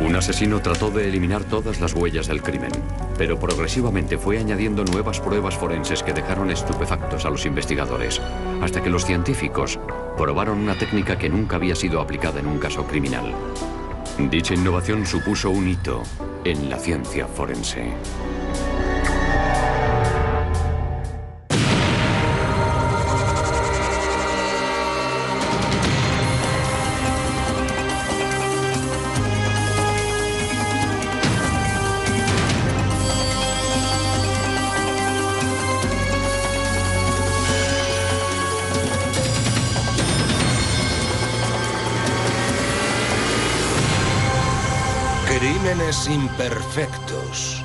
Un asesino trató de eliminar todas las huellas del crimen, pero progresivamente fue añadiendo nuevas pruebas forenses que dejaron estupefactos a los investigadores, hasta que los científicos probaron una técnica que nunca había sido aplicada en un caso criminal. Dicha innovación supuso un hito en la ciencia forense. Crímenes imperfectos.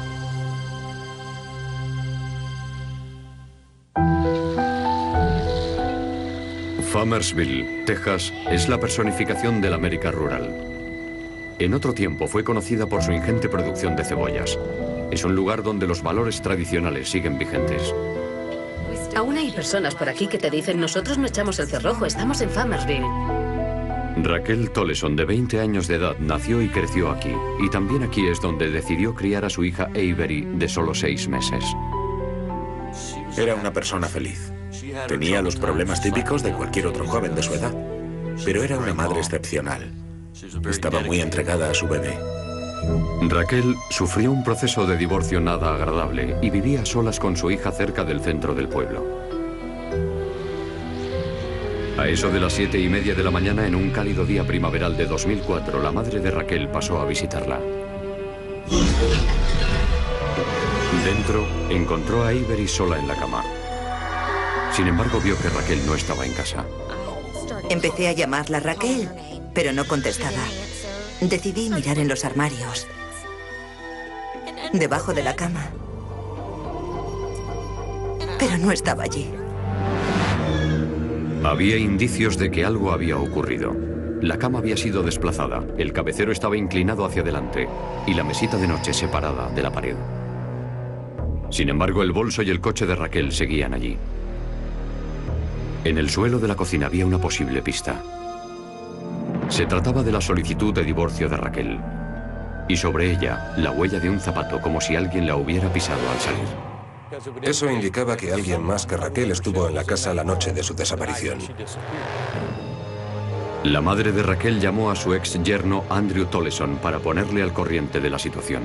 Farmersville, Texas, es la personificación de la América rural. En otro tiempo fue conocida por su ingente producción de cebollas. Es un lugar donde los valores tradicionales siguen vigentes. Aún hay personas por aquí que te dicen: nosotros no echamos el cerrojo, estamos en Farmersville. Raquel Toleson, de 20 años de edad, nació y creció aquí. Y también aquí es donde decidió criar a su hija Avery, de solo 6 meses. Era una persona feliz. Tenía los problemas típicos de cualquier otro joven de su edad. Pero era una madre excepcional. Estaba muy entregada a su bebé. Raquel sufrió un proceso de divorcio nada agradable y vivía a solas con su hija cerca del centro del pueblo. A eso de las 7:30 de la mañana, en un cálido día primaveral de 2004, la madre de Raquel pasó a visitarla. Dentro, encontró a Avery sola en la cama. Sin embargo, vio que Raquel no estaba en casa. Empecé a llamarla Raquel, pero no contestaba. Decidí mirar en los armarios, debajo de la cama, pero no estaba allí. Había indicios de que algo había ocurrido. La cama había sido desplazada, el cabecero estaba inclinado hacia adelante y la mesita de noche separada de la pared. Sin embargo, el bolso y el coche de Raquel seguían allí. En el suelo de la cocina había una posible pista. Se trataba de la solicitud de divorcio de Raquel. Y sobre ella, la huella de un zapato, como si alguien la hubiera pisado al salir. Eso indicaba que alguien más que Raquel estuvo en la casa la noche de su desaparición. La madre de Raquel llamó a su ex yerno Andrew Toleson para ponerle al corriente de la situación.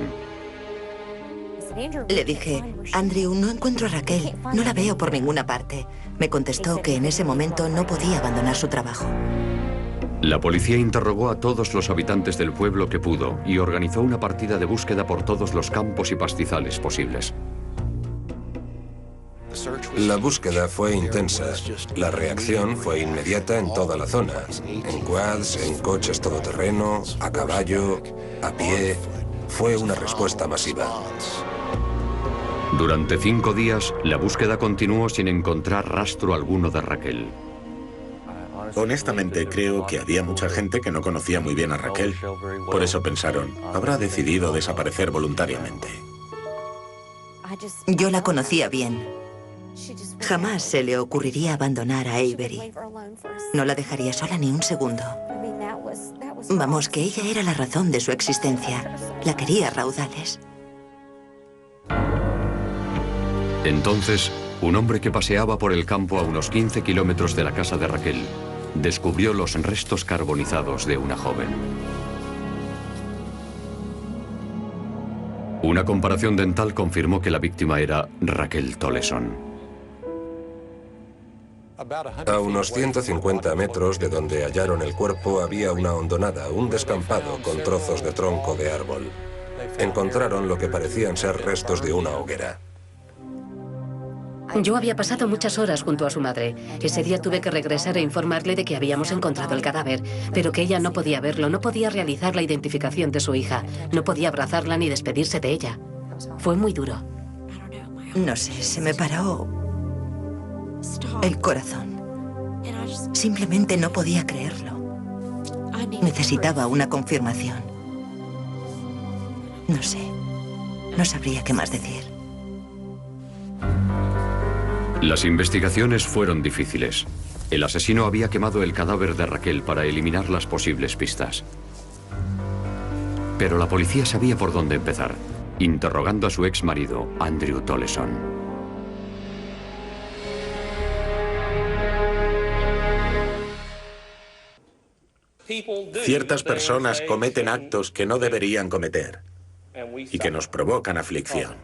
Le dije: Andrew, no encuentro a Raquel, no la veo por ninguna parte. Me contestó que en ese momento no podía abandonar su trabajo. La policía interrogó a todos los habitantes del pueblo que pudo y organizó una partida de búsqueda por todos los campos y pastizales posibles. La búsqueda fue intensa. La reacción fue inmediata en toda la zona. En quads, en coches todoterreno, a caballo, a pie. Fue una respuesta masiva. Durante 5 días, la búsqueda continuó sin encontrar rastro alguno de Raquel. Honestamente, creo que había mucha gente que no conocía muy bien a Raquel. Por eso pensaron: habrá decidido desaparecer voluntariamente. Yo la conocía bien. Jamás se le ocurriría abandonar a Avery. No la dejaría sola ni un segundo. Vamos, que ella era la razón de su existencia. La quería a raudales. Entonces, un hombre que paseaba por el campo a unos 15 kilómetros de la casa de Raquel descubrió los restos carbonizados de una joven. Una comparación dental confirmó que la víctima era Raquel Toleson. A unos 150 metros de donde hallaron el cuerpo había una hondonada, un descampado con trozos de tronco de árbol. Encontraron lo que parecían ser restos de una hoguera. Yo había pasado muchas horas junto a su madre. Ese día tuve que regresar e informarle de que habíamos encontrado el cadáver, pero que ella no podía verlo, no podía realizar la identificación de su hija, no podía abrazarla ni despedirse de ella. Fue muy duro. No sé, se me paró el corazón. Simplemente no podía creerlo. Necesitaba una confirmación. No sé, no sabría qué más decir. Las investigaciones fueron difíciles. El asesino había quemado el cadáver de Raquel para eliminar las posibles pistas. Pero la policía sabía por dónde empezar, interrogando a su ex marido, Andrew Tollefson. Ciertas personas cometen actos que no deberían cometer y que nos provocan aflicción.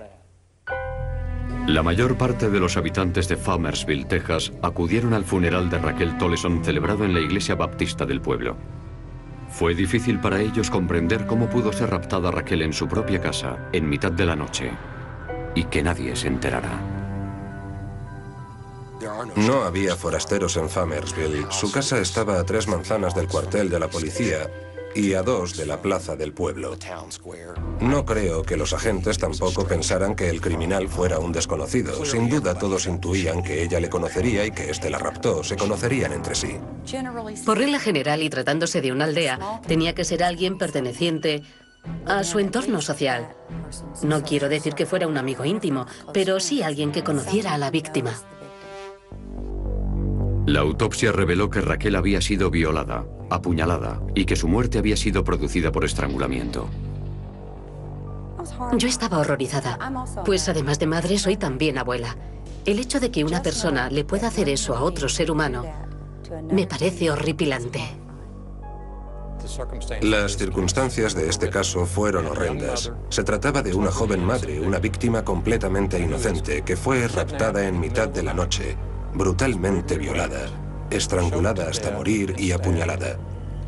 La mayor parte de los habitantes de Farmersville, Texas, acudieron al funeral de Raquel Tollefson celebrado en la iglesia baptista del pueblo. Fue difícil para ellos comprender cómo pudo ser raptada Raquel en su propia casa, en mitad de la noche, y que nadie se enterara. No había forasteros en Farmersville. Su casa estaba a 3 manzanas del cuartel de la policía y a 2 de la plaza del pueblo. No creo que los agentes tampoco pensaran que el criminal fuera un desconocido. Sin duda todos intuían que ella le conocería y que éste la raptó. Se conocerían entre sí. Por regla general y tratándose de una aldea, tenía que ser alguien perteneciente a su entorno social. No quiero decir que fuera un amigo íntimo, pero sí alguien que conociera a la víctima. La autopsia reveló que Raquel había sido violada, apuñalada y que su muerte había sido producida por estrangulamiento. Yo estaba horrorizada, pues además de madre soy también abuela. El hecho de que una persona le pueda hacer eso a otro ser humano me parece horripilante. Las circunstancias de este caso fueron horrendas. Se trataba de una joven madre, una víctima completamente inocente, que fue raptada en mitad de la noche, brutalmente violada, estrangulada hasta morir y apuñalada.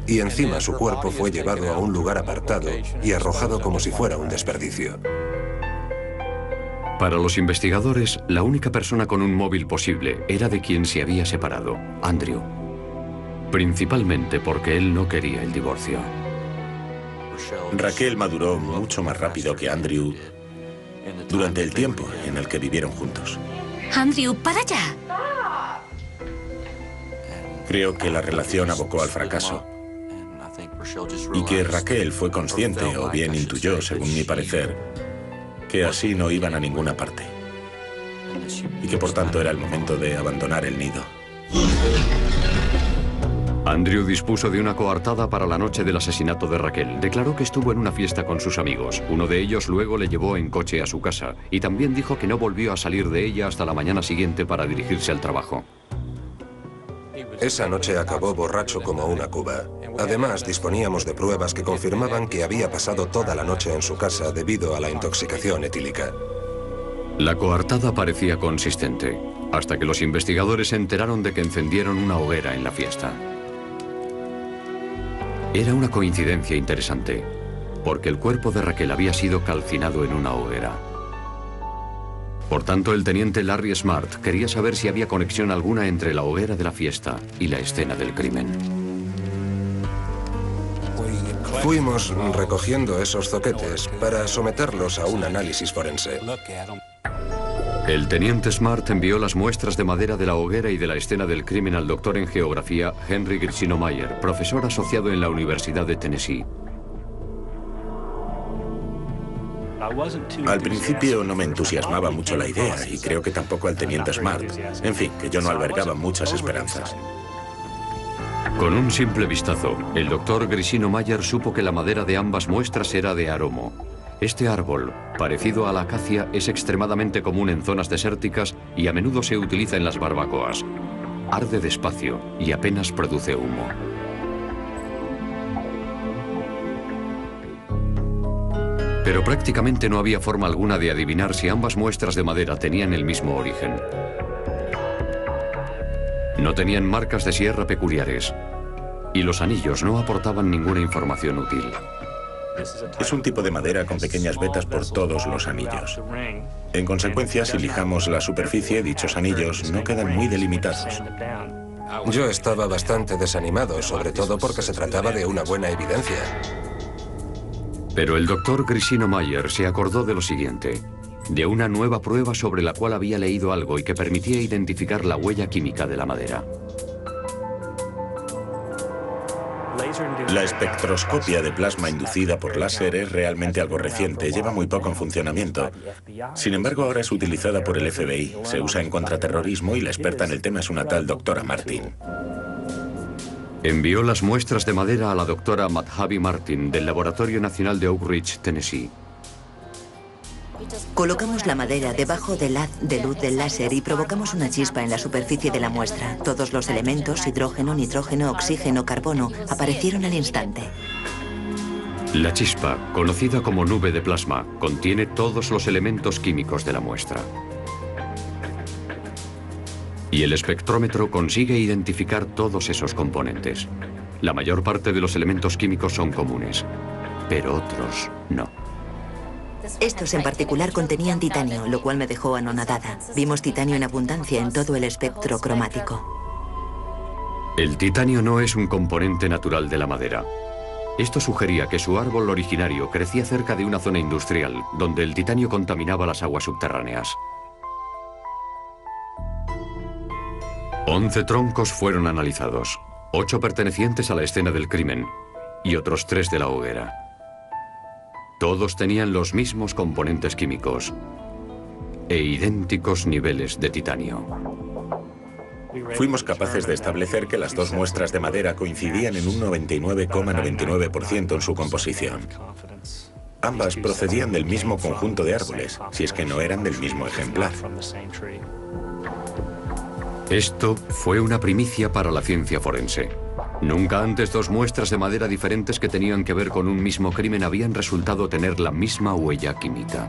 Y encima su cuerpo fue llevado a un lugar apartado y arrojado como si fuera un desperdicio. Para los investigadores, la única persona con un móvil posible era de quien se había separado, Andrew. Principalmente porque él no quería el divorcio. Raquel maduró mucho más rápido que Andrew durante el tiempo en el que vivieron juntos. Andrew, para allá. Creo que la relación abocó al fracaso y que Raquel fue consciente, o bien intuyó, según mi parecer, que así no iban a ninguna parte y que por tanto era el momento de abandonar el nido. Andrew dispuso de una coartada para la noche del asesinato de Raquel. Declaró que estuvo en una fiesta con sus amigos. Uno de ellos luego le llevó en coche a su casa y también dijo que no volvió a salir de ella hasta la mañana siguiente para dirigirse al trabajo. Esa noche acabó borracho como una cuba. Además, disponíamos de pruebas que confirmaban que había pasado toda la noche en su casa debido a la intoxicación etílica. La coartada parecía consistente, hasta que los investigadores se enteraron de que encendieron una hoguera en la fiesta. Era una coincidencia interesante, porque el cuerpo de Raquel había sido calcinado en una hoguera. Por tanto, el teniente Larry Smart quería saber si había conexión alguna entre la hoguera de la fiesta y la escena del crimen. Fuimos recogiendo esos zoquetes para someterlos a un análisis forense. El teniente Smart envió las muestras de madera de la hoguera y de la escena del crimen al doctor en geografía Henry Grishino-Mayer, profesor asociado en la Universidad de Tennessee. Al principio no me entusiasmaba mucho la idea y creo que tampoco al teniente Smart. En fin, que yo no albergaba muchas esperanzas. Con un simple vistazo, el doctor Grishino-Mayer supo que la madera de ambas muestras era de aromo. Este árbol, parecido a la acacia, es extremadamente común en zonas desérticas y a menudo se utiliza en las barbacoas. Arde despacio y apenas produce humo. Pero prácticamente no había forma alguna de adivinar si ambas muestras de madera tenían el mismo origen. No tenían marcas de sierra peculiares y los anillos no aportaban ninguna información útil. Es un tipo de madera con pequeñas vetas por todos los anillos. En consecuencia, si lijamos la superficie, dichos anillos no quedan muy delimitados. Yo estaba bastante desanimado, sobre todo porque se trataba de una buena evidencia. Pero el doctor Grishino-Mayer se acordó de lo siguiente, de una nueva prueba sobre la cual había leído algo y que permitía identificar la huella química de la madera. La espectroscopia de plasma inducida por láser es realmente algo reciente, lleva muy poco en funcionamiento. Sin embargo, ahora es utilizada por el FBI, se usa en contraterrorismo y la experta en el tema es una tal doctora Martin. Envió las muestras de madera a la doctora Madhavi Martin del Laboratorio Nacional de Oak Ridge, Tennessee. Colocamos la madera debajo del haz de luz del láser y provocamos una chispa en la superficie de la muestra. Todos los elementos, hidrógeno, nitrógeno, oxígeno, carbono, aparecieron al instante. La chispa, conocida como nube de plasma, contiene todos los elementos químicos de la muestra. Y el espectrómetro consigue identificar todos esos componentes. La mayor parte de los elementos químicos son comunes, pero otros no. Estos en particular contenían titanio, lo cual me dejó anonadada. Vimos titanio en abundancia en todo el espectro cromático. El titanio no es un componente natural de la madera. Esto sugería que su árbol originario crecía cerca de una zona industrial, donde el titanio contaminaba las aguas subterráneas. 11 troncos fueron analizados, 8 pertenecientes a la escena del crimen y otros 3 de la hoguera. Todos tenían los mismos componentes químicos e idénticos niveles de titanio. Fuimos capaces de establecer que las dos muestras de madera coincidían en un 99,99% en su composición. Ambas procedían del mismo conjunto de árboles, si es que no eran del mismo ejemplar. Esto fue una primicia para la ciencia forense. Nunca antes dos muestras de madera diferentes que tenían que ver con un mismo crimen habían resultado tener la misma huella química.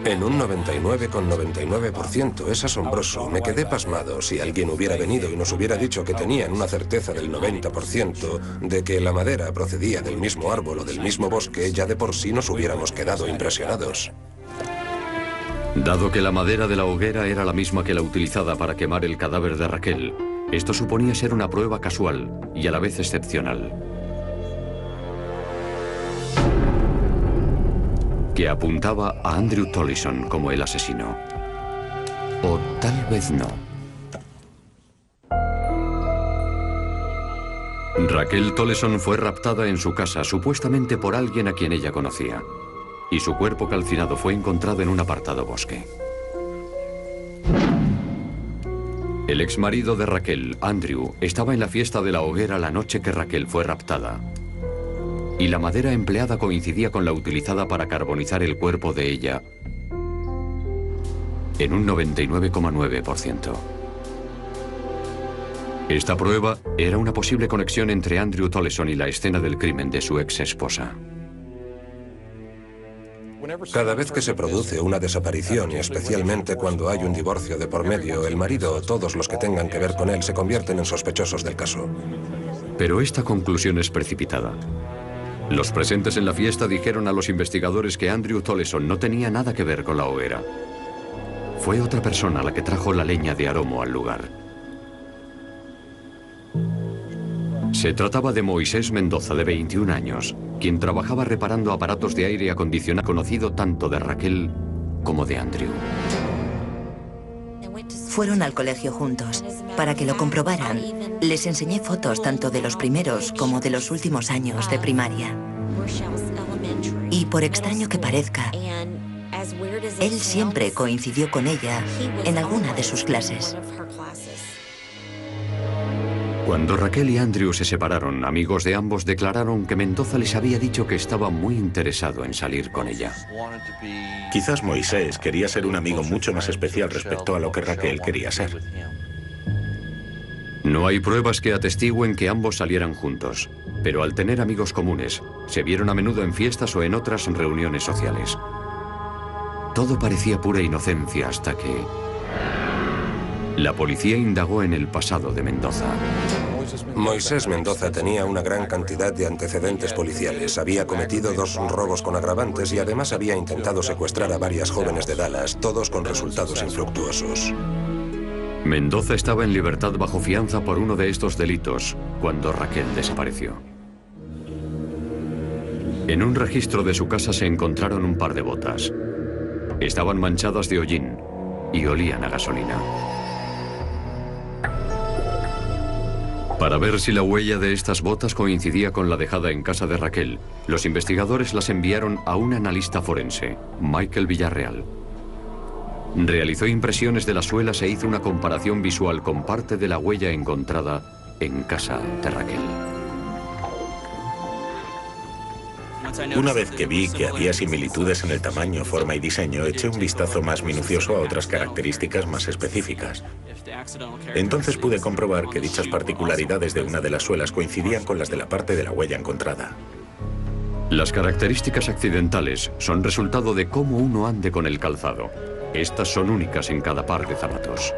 En un 99,99%, es asombroso. Me quedé pasmado. Si alguien hubiera venido y nos hubiera dicho que tenían una certeza del 90% de que la madera procedía del mismo árbol o del mismo bosque, ya de por sí nos hubiéramos quedado impresionados. Dado que la madera de la hoguera era la misma que la utilizada para quemar el cadáver de Raquel, esto suponía ser una prueba casual y a la vez excepcional, que apuntaba a Andrew Tollison como el asesino. O tal vez no. Raquel Tollison fue raptada en su casa, supuestamente por alguien a quien ella conocía, y su cuerpo calcinado fue encontrado en un apartado bosque. El exmarido de Raquel, Andrew, estaba en la fiesta de la hoguera la noche que Raquel fue raptada. Y la madera empleada coincidía con la utilizada para carbonizar el cuerpo de ella en un 99,9%. Esta prueba era una posible conexión entre Andrew Tollison y la escena del crimen de su ex esposa. Cada vez que se produce una desaparición, y especialmente cuando hay un divorcio de por medio, el marido o todos los que tengan que ver con él se convierten en sospechosos del caso. Pero esta conclusión es precipitada. Los presentes en la fiesta dijeron a los investigadores que Andrew Tollison no tenía nada que ver con la hoguera. Fue otra persona la que trajo la leña de Aromo al lugar. Se trataba de Moisés Mendoza, de 21 años, quien trabajaba reparando aparatos de aire acondicionado, conocido tanto de Raquel como de Andrew. Fueron al colegio juntos. Para que lo comprobaran, les enseñé fotos tanto de los primeros como de los últimos años de primaria. Y por extraño que parezca, él siempre coincidió con ella en alguna de sus clases. Cuando Raquel y Andrew se separaron, amigos de ambos declararon que Mendoza les había dicho que estaba muy interesado en salir con ella. Quizás Moisés quería ser un amigo mucho más especial respecto a lo que Raquel quería ser. No hay pruebas que atestiguen que ambos salieran juntos, pero al tener amigos comunes, se vieron a menudo en fiestas o en otras reuniones sociales. Todo parecía pura inocencia hasta que la policía indagó en el pasado de Mendoza. Moisés Mendoza tenía una gran cantidad de antecedentes policiales. Había cometido 2 robos con agravantes y además había intentado secuestrar a varias jóvenes de Dallas, todos con resultados infructuosos. Mendoza estaba en libertad bajo fianza por uno de estos delitos cuando Raquel desapareció. En un registro de su casa se encontraron un par de botas. Estaban manchadas de hollín y olían a gasolina. Para ver si la huella de estas botas coincidía con la dejada en casa de Raquel, los investigadores las enviaron a un analista forense, Michael Villarreal. Realizó impresiones de las suelas e hizo una comparación visual con parte de la huella encontrada en casa de Raquel. Una vez que vi que había similitudes en el tamaño, forma y diseño, eché un vistazo más minucioso a otras características más específicas. Entonces pude comprobar que dichas particularidades de una de las suelas coincidían con las de la parte de la huella encontrada. Las características accidentales son resultado de cómo uno ande con el calzado. Estas son únicas en cada par de zapatos.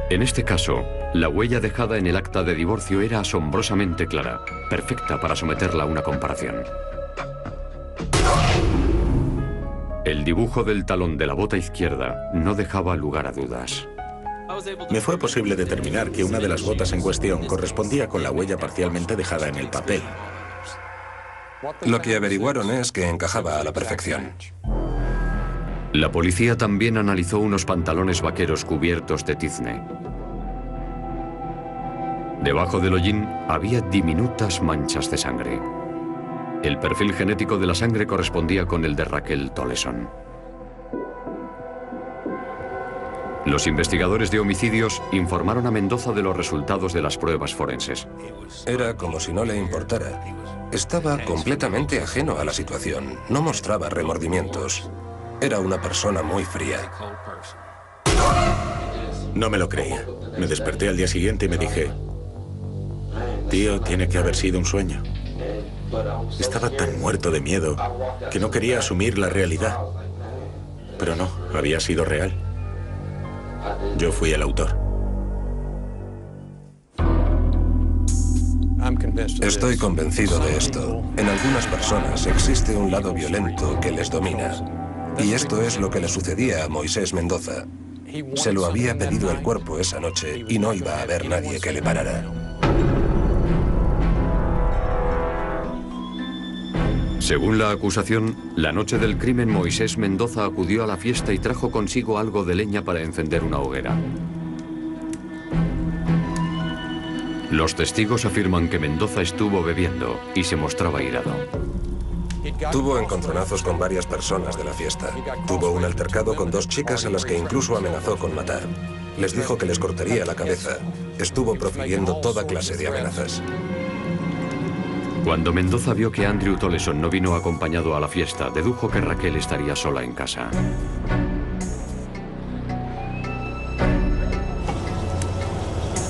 En este caso, la huella dejada en el acta de divorcio era asombrosamente clara, perfecta para someterla a una comparación. El dibujo del talón de la bota izquierda no dejaba lugar a dudas. Me fue posible determinar que una de las botas en cuestión correspondía con la huella parcialmente dejada en el papel. Lo que averiguaron es que encajaba a la perfección. La policía también analizó unos pantalones vaqueros cubiertos de tizne. Debajo del hollín había diminutas manchas de sangre. El perfil genético de la sangre correspondía con el de Raquel Toleson. Los investigadores de homicidios informaron a Mendoza de los resultados de las pruebas forenses. Era como si no le importara. Estaba completamente ajeno a la situación. No mostraba remordimientos. Era una persona muy fría. No me lo creía. Me desperté al día siguiente y me dije, tío, tiene que haber sido un sueño. Estaba tan muerto de miedo que no quería asumir la realidad. Pero no, había sido real. Yo fui el autor. Estoy convencido de esto. En algunas personas existe un lado violento que les domina. Y esto es lo que le sucedía a Moisés Mendoza. Se lo había pedido el cuerpo esa noche y no iba a haber nadie que le parara. Según la acusación, la noche del crimen Moisés Mendoza acudió a la fiesta y trajo consigo algo de leña para encender una hoguera. Los testigos afirman que Mendoza estuvo bebiendo y se mostraba irado. Tuvo encontronazos con varias personas de la fiesta. Tuvo un altercado con 2 chicas a las que incluso amenazó con matar. Les dijo que les cortaría la cabeza. Estuvo profiriendo toda clase de amenazas. Cuando Mendoza vio que Andrew Toleson no vino acompañado a la fiesta, dedujo que Raquel estaría sola en casa.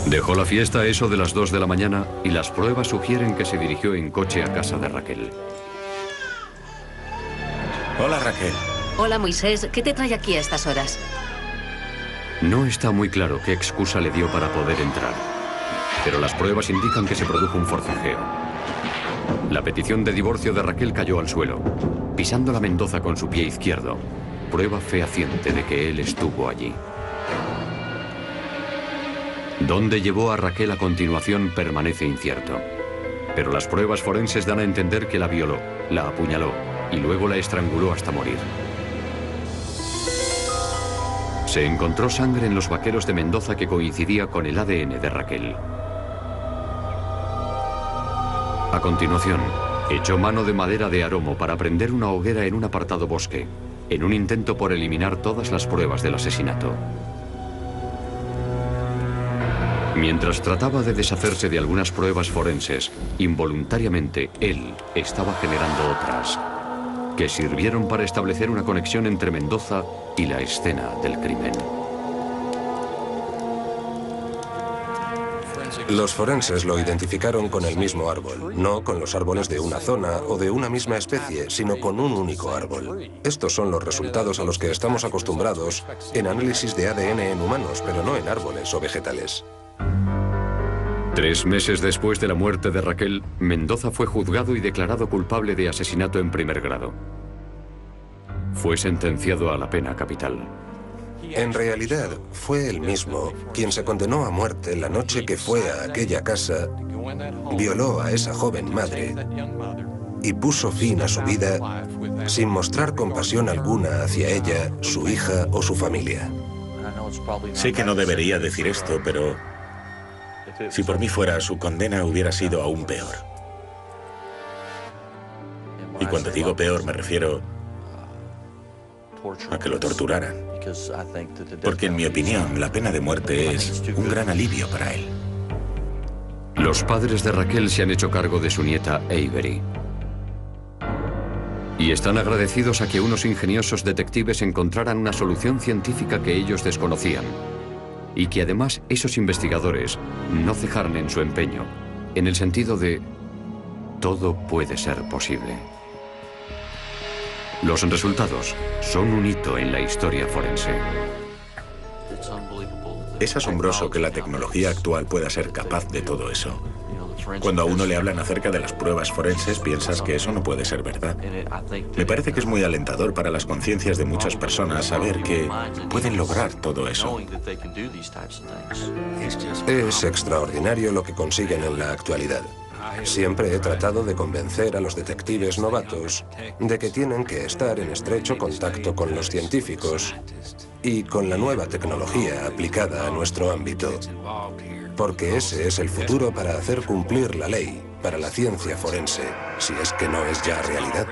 Dejó la fiesta a eso de las 2 de la mañana y las pruebas sugieren que se dirigió en coche a casa de Raquel. Hola, Raquel. Hola, Moisés. ¿Qué te trae aquí a estas horas? No está muy claro qué excusa le dio para poder entrar, pero las pruebas indican que se produjo un forcejeo. La petición de divorcio de Raquel cayó al suelo, pisándola Mendoza con su pie izquierdo, prueba fehaciente de que él estuvo allí. Dónde llevó a Raquel a continuación permanece incierto, pero las pruebas forenses dan a entender que la violó, la apuñaló y luego la estranguló hasta morir. Se encontró sangre en los vaqueros de Mendoza que coincidía con el ADN de Raquel. A continuación, echó mano de madera de aromo para prender una hoguera en un apartado bosque, en un intento por eliminar todas las pruebas del asesinato. Mientras trataba de deshacerse de algunas pruebas forenses, involuntariamente él estaba generando otras, que sirvieron para establecer una conexión entre Mendoza y la escena del crimen. Los forenses lo identificaron con el mismo árbol, no con los árboles de una zona o de una misma especie, sino con un único árbol. Estos son los resultados a los que estamos acostumbrados en análisis de ADN en humanos, pero no en árboles o vegetales. 3 meses después de la muerte de Raquel, Mendoza fue juzgado y declarado culpable de asesinato en primer grado. Fue sentenciado a la pena capital. En realidad, fue él mismo quien se condenó a muerte la noche que fue a aquella casa, violó a esa joven madre y puso fin a su vida sin mostrar compasión alguna hacia ella, su hija o su familia. Sé que no debería decir esto, pero si por mí fuera, su condena hubiera sido aún peor. Y cuando digo peor me refiero a que lo torturaran. Porque en mi opinión, la pena de muerte es un gran alivio para él. Los padres de Raquel se han hecho cargo de su nieta Avery. Y están agradecidos a que unos ingeniosos detectives encontraran una solución científica que ellos desconocían. Y que además esos investigadores no cejaran en su empeño, en el sentido de todo puede ser posible. Los resultados son un hito en la historia forense. Es asombroso que la tecnología actual pueda ser capaz de todo eso. Cuando a uno le hablan acerca de las pruebas forenses, piensas que eso no puede ser verdad. Me parece que es muy alentador para las conciencias de muchas personas saber que pueden lograr todo eso. Es extraordinario lo que consiguen en la actualidad. Siempre he tratado de convencer a los detectives novatos de que tienen que estar en estrecho contacto con los científicos y con la nueva tecnología aplicada a nuestro ámbito. Porque ese es el futuro para hacer cumplir la ley, para la ciencia forense, si es que no es ya realidad.